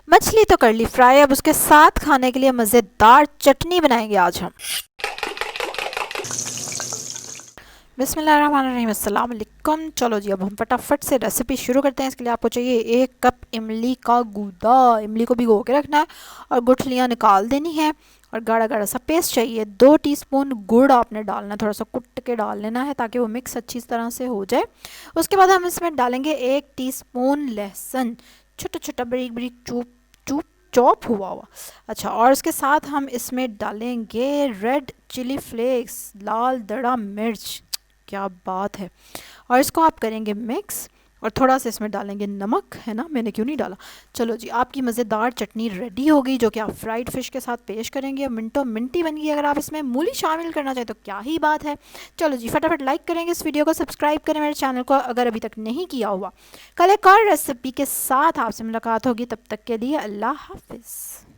मछली तो कर ली फ्राई, अब उसके साथ खाने के लिए मज़ेदार चटनी बनाएंगे आज हम। बिस्मिल्लाहिर्रहमानिर्रहीम, अस्सलाम वालेकुम। चलो जी, अब हम फटाफट से रेसिपी शुरू करते हैं। इसके लिए आपको चाहिए 1 कप इमली का गूदा। इमली को भिगो के रखना है और गुठलियाँ निकाल देनी है। और गाढ़ा गाढ़ा सा पेस्ट चाहिए। 2 टीस्पून गुड़ आपने डालना है, थोड़ा सा कुट के डाल लेना है ताकि वो मिक्स अच्छी तरह से हो जाए। उसके बाद हम इसमें डालेंगे 1 टीस्पून लहसुन, छोटा छोटा बारीक बारीक चूप चूप चॉप हुआ। अच्छा, और इसके साथ हम इसमें डालेंगे रेड चिली फ्लेक्स, लाल दड़ा मिर्च। क्या बात है। और इसको आप करेंगे मिक्स, और थोड़ा सा इसमें डालेंगे नमक, है ना, मैंने क्यों नहीं डाला। चलो जी, आपकी मज़ेदार चटनी रेडी हो गई, जो कि आप फ्राइड फ़िश के साथ पेश करेंगे। मिनटों मिनटी बन गई। अगर आप इसमें मूली शामिल करना चाहें तो क्या ही बात है। चलो जी, फटाफट लाइक करेंगे इस वीडियो को, सब्सक्राइब करें मेरे चैनल को अगर अभी तक नहीं किया हुआ। कल एक और रेसिपी के साथ आपसे मुलाकात होगी, तब तक के लिए अल्लाह हाफिज़।